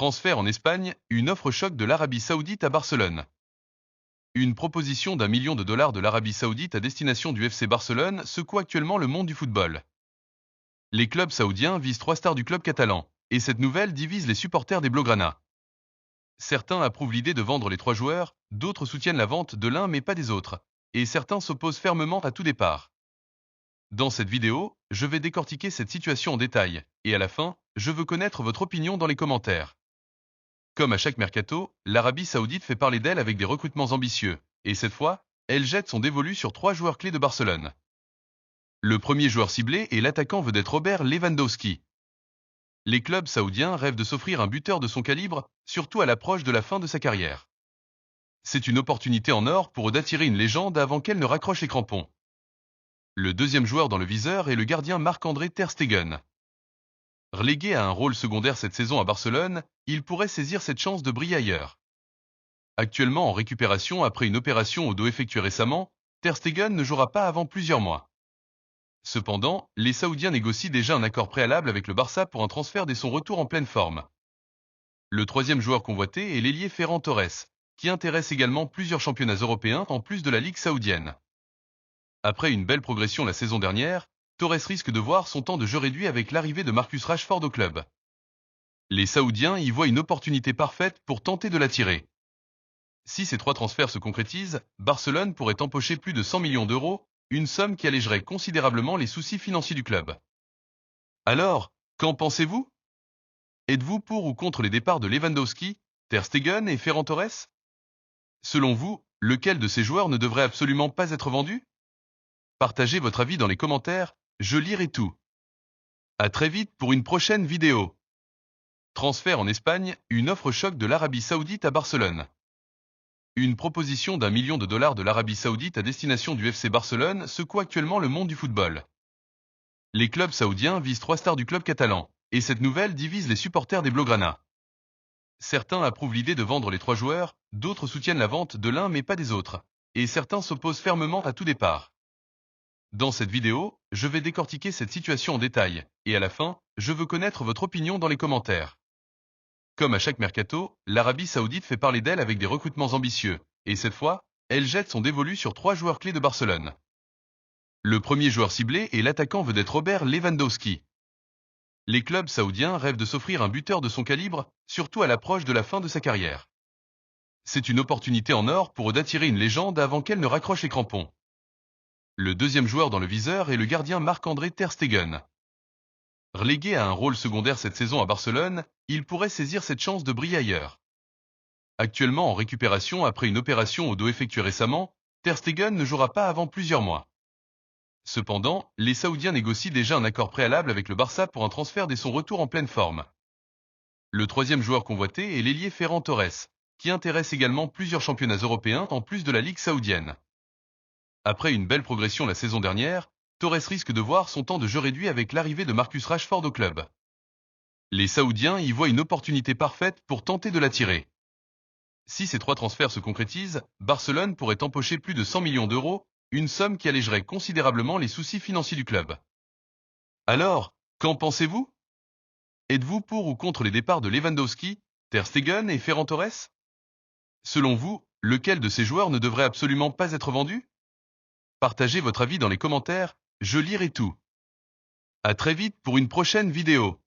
Transfert en Espagne, une offre choc de l'Arabie Saoudite à Barcelone. Une proposition d'1 million de dollars de l'Arabie Saoudite à destination du FC Barcelone secoue actuellement le monde du football. Les clubs saoudiens visent 3 stars du club catalan, et cette nouvelle divise les supporters des Blaugrana. Certains approuvent l'idée de vendre les 3 joueurs, d'autres soutiennent la vente de l'un mais pas des autres, et certains s'opposent fermement à tout départ. Dans cette vidéo, je vais décortiquer cette situation en détail, et à la fin, je veux connaître votre opinion dans les commentaires. Comme à chaque mercato, l'Arabie Saoudite fait parler d'elle avec des recrutements ambitieux, et cette fois, elle jette son dévolu sur 3 joueurs clés de Barcelone. Le premier joueur ciblé est l'attaquant vedette Robert Lewandowski. Les clubs saoudiens rêvent de s'offrir un buteur de son calibre, surtout à l'approche de la fin de sa carrière. C'est une opportunité en or pour eux d'attirer une légende avant qu'elle ne raccroche les crampons. Le deuxième joueur dans le viseur est le gardien Marc-André Ter Stegen. Relégué à un rôle secondaire cette saison à Barcelone, il pourrait saisir cette chance de briller ailleurs. Actuellement en récupération après une opération au dos effectuée récemment, Ter Stegen ne jouera pas avant plusieurs mois. Cependant, les Saoudiens négocient déjà un accord préalable avec le Barça pour un transfert dès son retour en pleine forme. Le troisième joueur convoité est l'ailier Ferran Torres, qui intéresse également plusieurs championnats européens en plus de la Ligue saoudienne. Après une belle progression la saison dernière, Torres risque de voir son temps de jeu réduit avec l'arrivée de Marcus Rashford au club. Les Saoudiens y voient une opportunité parfaite pour tenter de l'attirer. Si ces 3 transferts se concrétisent, Barcelone pourrait empocher plus de 100 millions d'euros, une somme qui allégerait considérablement les soucis financiers du club. Alors, qu'en pensez-vous? Êtes-vous pour ou contre les départs de Lewandowski, Ter Stegen et Ferran Torres? Selon vous, lequel de ces joueurs ne devrait absolument pas être vendu? Partagez votre avis dans les commentaires, je lirai tout. À très vite pour une prochaine vidéo. Transfert en Espagne, une offre choc de l'Arabie Saoudite à Barcelone. Une proposition d'1 million de dollars de l'Arabie Saoudite à destination du FC Barcelone secoue actuellement le monde du football. Les clubs saoudiens visent 3 stars du club catalan, et cette nouvelle divise les supporters des Blaugrana. Certains approuvent l'idée de vendre les 3 joueurs, d'autres soutiennent la vente de l'un mais pas des autres, et certains s'opposent fermement à tout départ. Dans cette vidéo, je vais décortiquer cette situation en détail, et à la fin, je veux connaître votre opinion dans les commentaires. Comme à chaque mercato, l'Arabie Saoudite fait parler d'elle avec des recrutements ambitieux, et cette fois, elle jette son dévolu sur 3 joueurs clés de Barcelone. Le premier joueur ciblé est l'attaquant vedette Robert Lewandowski. Les clubs saoudiens rêvent de s'offrir un buteur de son calibre, surtout à l'approche de la fin de sa carrière. C'est une opportunité en or pour eux d'attirer une légende avant qu'elle ne raccroche les crampons. Le deuxième joueur dans le viseur est le gardien Marc-André Ter Stegen. Relégué à un rôle secondaire cette saison à Barcelone, il pourrait saisir cette chance de briller ailleurs. Actuellement en récupération après une opération au dos effectuée récemment, Ter Stegen ne jouera pas avant plusieurs mois. Cependant, les Saoudiens négocient déjà un accord préalable avec le Barça pour un transfert dès son retour en pleine forme. Le troisième joueur convoité est l'ailier Ferran Torres, qui intéresse également plusieurs championnats européens en plus de la Ligue saoudienne. Après une belle progression la saison dernière, Torres risque de voir son temps de jeu réduit avec l'arrivée de Marcus Rashford au club. Les Saoudiens y voient une opportunité parfaite pour tenter de l'attirer. Si ces 3 transferts se concrétisent, Barcelone pourrait empocher plus de 100 millions d'euros, une somme qui allégerait considérablement les soucis financiers du club. Alors, qu'en pensez-vous? Êtes-vous pour ou contre les départs de Lewandowski, Ter Stegen et Ferran Torres? Selon vous, lequel de ces joueurs ne devrait absolument pas être vendu? Partagez votre avis dans les commentaires, je lirai tout. À très vite pour une prochaine vidéo.